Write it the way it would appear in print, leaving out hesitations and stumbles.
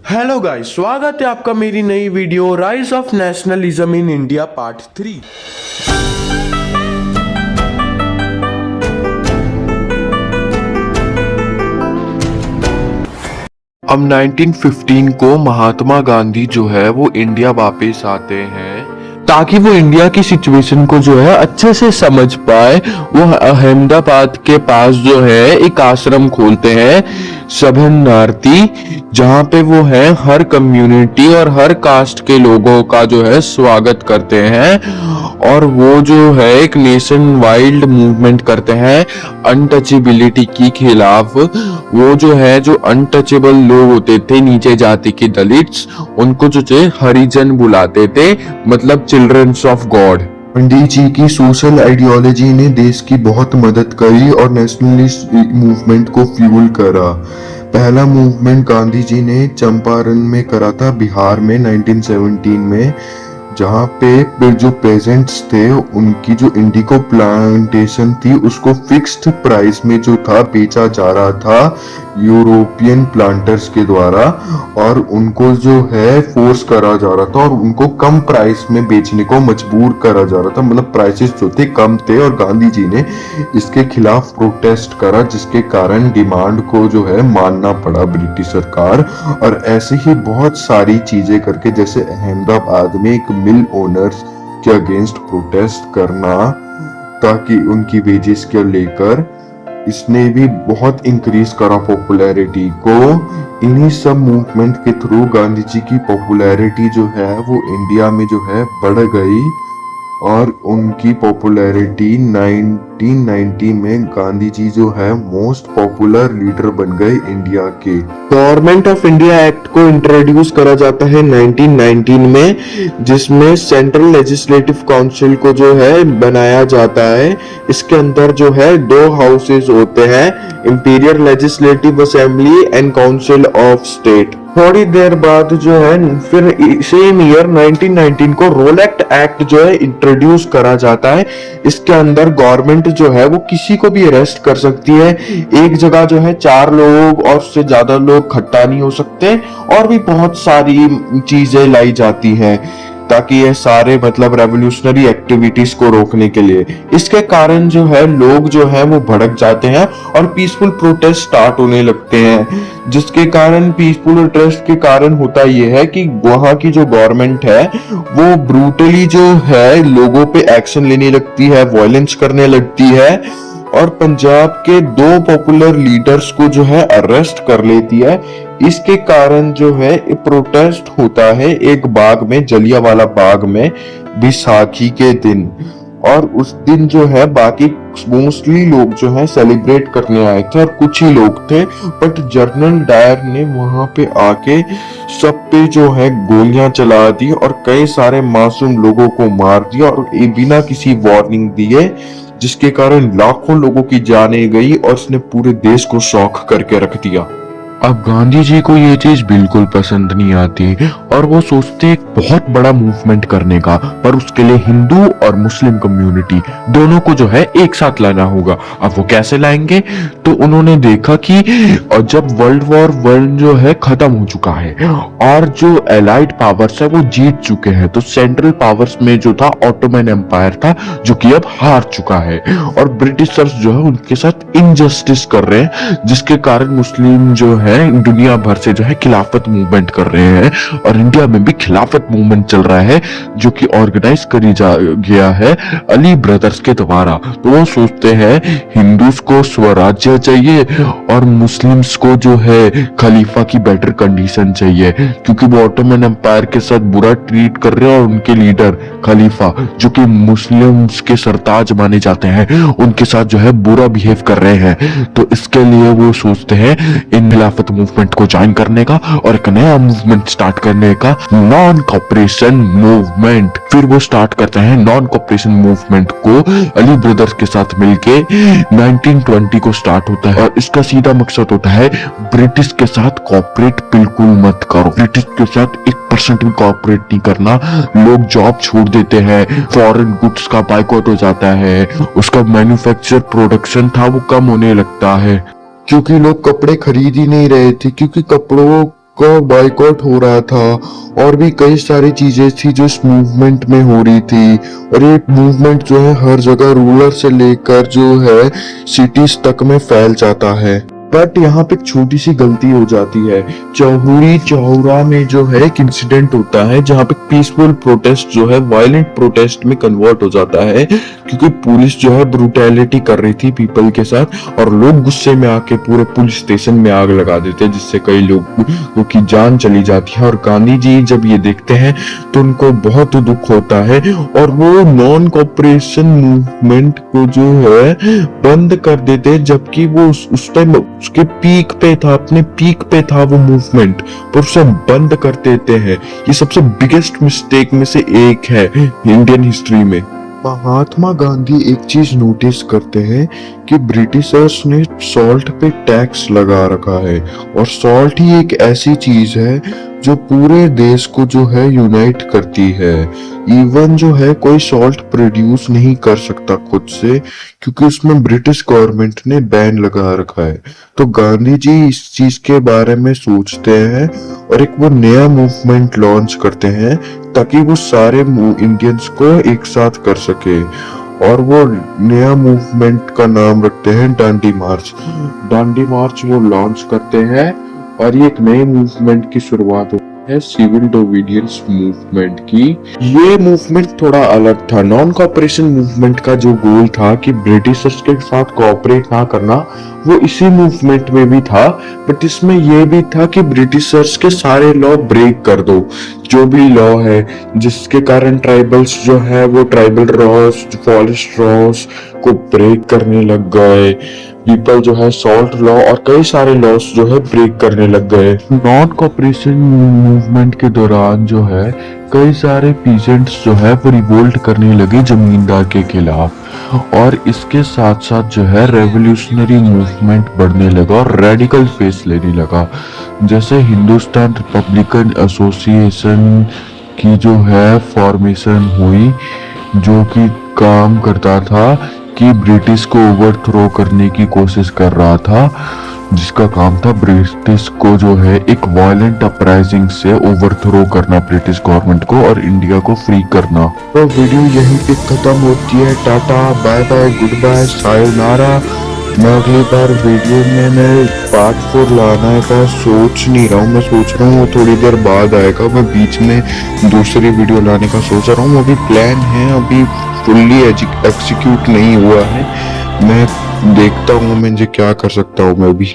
Hello guys, स्वागत है आपका मेरी नई video rise of nationalism in India part 3। अब 1915 को महात्मा गांधी जो है वो इंडिया वापस आते हैं ताकि वो इंडिया की सिचुएशन को जो है अच्छे से समझ पाए। वो अहमदाबाद के पास जो है एक आश्रम खोलते हैं शरणार्थी, जहाँ पे वो है हर कम्युनिटी और हर कास्ट के लोगों का जो है स्वागत करते हैं। और वो जो है एक नेशन वाइड मूवमेंट करते हैं अनटचेबिलिटी के खिलाफ। वो जो है जो अनटचेबल लोग होते थे, नीचे जाति के दलित्स, उनको जो है हरिजन बुलाते थे, मतलब children's of God. Gandhi ji की सोशल आइडियोलॉजी ने देश की बहुत मदद करी और नेशनलिस्ट मूवमेंट को फ्यूल करा। पहला मूवमेंट गांधी जी ने चंपारण में करा था, बिहार में 1917 में, जहाँ पे जो पेजेंट्स थे उनकी जो इंडिगो प्लांटेशन थी उसको फिक्स्ड प्राइस में जो था बेचा जा रहा था यूरोपियन प्लांटर्स के द्वारा, और उनको जो है फोर्स करा जा रहा था और उनको कम प्राइस में बेचने को मजबूर करा जा रहा था। मतलब प्राइसेस जो थे कम थे और गांधी जी ने इसके खिलाफ प्रोटेस्ट करा, जिसके कारण डिमांड को जो है मानना पड़ा ब्रिटिश सरकार। और ऐसे ही बहुत सारी चीजें करके, जैसे अहमदाबाद में एक मिल ओनर्स के अगेंस्ट प्रोटेस्ट करना ताकि उनकी वेजेस को लेकर, इसने भी बहुत इंक्रीज करा पॉपुलैरिटी को। इन्हीं सब मूवमेंट के थ्रू गांधी जी की पॉपुलैरिटी जो है वो इंडिया में जो है बढ़ गई और उनकी पॉपुलैरिटी 1990 में गांधी जी जो है मोस्ट पॉपुलर लीडर बन गए इंडिया के। गवर्नमेंट ऑफ इंडिया एक्ट को इंट्रोड्यूस करा जाता है 1919 में, जिसमें सेंट्रल लेजिस्लेटिव काउंसिल को जो है बनाया जाता है। इसके अंदर जो है दो हाउसेस होते हैं, imperial legislative assembly and council of state. थोड़ी देर बाद जो है फिर सेम ईयर 1919 को रोलेक्ट एक्ट जो है इंट्रोड्यूस करा जाता है। इसके अंदर गवर्नमेंट जो है वो किसी को भी अरेस्ट कर सकती है। एक जगह जो है 4 लोग और उससे ज्यादा लोग इकट्ठा नहीं हो सकते, और भी बहुत सारी चीजें लाई जाती हैं ताकि ये सारे मतलब रेवोल्यूशनरी एक्टिविटीज को रोकने के लिए। इसके कारण जो है लोग जो है वो भड़क जाते हैं और पीसफुल प्रोटेस्ट स्टार्ट होने लगते हैं, जिसके कारण पीसफुल प्रोटेस्ट के कारण होता ये है कि वहां की जो गवर्नमेंट है वो ब्रूटली जो है लोगों पे एक्शन लेने लगती है, वायलेंस करने लगती है, और पंजाब के 2 पॉपुलर लीडर्स को जो है अरेस्ट कर लेती है। इसके कारण जो है प्रोटेस्ट होता है एक बाग में, जलियांवाला बाग में, बैसाखी के दिन। और उस दिन जो है बाकी मोस्टली लोग जो है सेलिब्रेट करने आए थे और कुछ ही लोग थे, बट जनरल डायर ने वहां पे आके सब पे जो है गोलियां चला दी और कई सारे मासूम लोगों को मार दिया, और बिना किसी वार्निंग दिए, जिसके कारण लाखों लोगों की जानें गई और उसने पूरे देश को शॉक करके रख दिया। अब गांधी जी को ये चीज बिल्कुल पसंद नहीं आती और वो सोचते एक बहुत बड़ा मूवमेंट करने का, पर उसके लिए हिंदू और मुस्लिम कम्युनिटी दोनों को जो है एक साथ लाना होगा। अब वो कैसे लाएंगे? तो उन्होंने देखा कि जब वर्ल्ड वॉर 1 जो है खत्म हो चुका है और जो एलाइड पावर्स है वो जीत चुके हैं, तो सेंट्रल पावर्स में जो था ऑटोमन एम्पायर था, जो कि अब हार चुका है, और ब्रिटिशर्स जो है उनके साथ इनजस्टिस कर रहे हैं, जिसके कारण मुस्लिम जो है दुनिया भर से जो है खिलाफत मूवमेंट कर रहे हैं। और इंडिया में भी खिलाफत मूवमेंट चल रहा है, जो कि ऑर्गेनाइज करी गया है अली ब्रदर्स के द्वारा। तो वो सोचते हैं हिंदूज को स्वराज्य चाहिए और मुस्लिम्स को जो है खलीफा की बेटर कंडीशन चाहिए, क्योंकि वो ऑटोमन एम्पायर के साथ बुरा ट्रीट कर रहे हैं और उनके लीडर खलीफा, जो कि मुस्लिम्स के सरताज माने जाते हैं, उनके साथ जो है बुरा बिहेव कर रहे हैं। तो इसके लिए वो सोचते हैं इन खिलाफत मूवमेंट को ज्वाइन करने का और एक नया मूवमेंट स्टार्ट करने का, नॉन कॉपरेशन मूवमेंट। फिर वो स्टार्ट करते हैं नॉन कॉपरेशन मूवमेंट को अली ब्रदर्स के साथ मिलके 1920 को स्टार्ट होता है, और इसका सीधा मकसद होता है ब्रिटिश के साथ कॉपरेट बिल्कुल मत करो। ब्रिटिश के साथ 1% भी कॉपरेट नहीं करना। लोग जॉब छोड़ देते हैं, फॉरेन गुड्स का बाइकआउट हो जाता है, उसका मैन्युफैक्चर प्रोडक्शन था वो कम होने लगता है, क्योंकि लोग कपड़े खरीद ही नहीं रहे थे, क्योंकि कपड़ों का बाइकआउट हो रहा था और भी कई सारी चीजें थी जो इस मूवमेंट में हो रही थी। और ये मूवमेंट जो है हर जगह रूरल से लेकर जो है सिटीज तक में फैल जाता है। बट यहाँ पे एक छोटी सी गलती हो जाती है। चौहुरी चौरा में जो है एक इंसिडेंट होता है जहाँ पे पीसफुल प्रोटेस्ट जो है वायलेंट प्रोटेस्ट में कन्वर्ट हो जाता है, क्योंकि पुलिस जो है ब्रूटैलिटी कर रही थी पीपल के साथ और लोग गुस्से में आके पूरे पुलिस स्टेशन में आग लगा देते हैं, जिससे कई लोगों की जान चली जाती है। और गांधी जी जब ये देखते हैं तो उनको बहुत दुख होता है और वो नॉन कॉपरेशन मूवमेंट को जो है बंद कर देते हैं, जबकि वो उस टाइम उसके पीक पे था, अपने पीक पे था वो मूवमेंट, पर उसे बंद कर देते हैं। ये सबसे बिगेस्ट मिस्टेक में से एक है इंडियन हिस्ट्री में। महात्मा गांधी एक चीज नोटिस करते हैं कि ब्रिटिशर्स ने सॉल्ट पे टैक्स लगा रखा है और सॉल्ट ही एक ऐसी चीज है जो पूरे देश को जो है यूनाइट करती है। इवन जो है कोई सॉल्ट प्रोड्यूस नहीं कर सकता खुद से, क्योंकि उसमें ब्रिटिश गवर्नमेंट ने बैन लगा रखा है। तो गांधी जी इस चीज के बारे में सोचते हैं और एक वो नया मूवमेंट लॉन्च करते हैं ताकि वो सारे इंडियंस को एक साथ कर सके। और वो नया मूवमेंट का नाम रखते हैं डांडी मार्च। डांडी मार्च वो लॉन्च करते हैं और ये एक नए मूवमेंट की शुरुआत होती है, सिविल डिsobedience मूवमेंट की। ये मूवमेंट थोड़ा अलग था। नॉन कॉपरेशन मूवमेंट का जो गोल था कि ब्रिटिशर्स के साथ कोऑपरेट ना करना, वो इसी मूवमेंट में भी था। बट इसमें ये भी था कि ब्रिटिशर्स के सारे लॉ ब्रेक कर दो, जो भी लॉ है जिसके कारण ट्राइबल्स जो है वो ट्राइबल लॉस, फॉरेस्ट लॉस को ब्रेक करने लग गए। पीपल जो है सॉल्ट लॉ और कई सारे लॉस जो है ब्रेक करने लग गए। नॉन कॉपरेशन मूवमेंट के दौरान जो है कई सारे पीजेंट्स जो है वो रिवोल्ट करने लगे जमींदार के खिलाफ, और इसके साथ साथ जो है रेवोल्यूशनरी मूवमेंट बढ़ने लगा और रेडिकल फेस लेने लगा। जैसे हिंदुस्तान रिपब्लिकन एसोसिएशन की जो है फॉर्मेशन हुई, जो कि काम करता था कि ब्रिटिश को ओवरथ्रो करने की कोशिश कर रहा था, जिसका काम था ब्रिटिश को जो है एक वायलेंट अपराइजिंग से ओवरथ्रो करना ब्रिटिश गवर्नमेंट को और इंडिया को फ्री करना। तो वीडियो यहीं पे खत्म होती है। Tata, bye bye, good bye, sayonara. मैं अगली बार वीडियो में मैं पार्ट 4 लाना का सोच नहीं रहा हूँ। मैं सोच रहा हूँ वो थोड़ी देर बाद आएगा। मैं बीच में दूसरी वीडियो लाने का सोच रहा हूँ। अभी प्लान है, अभी फुल्ली एग्जीक्यूट नहीं हुआ है। मैं देखता हूँ मुझे क्या कर सकता हूँ मैं भी।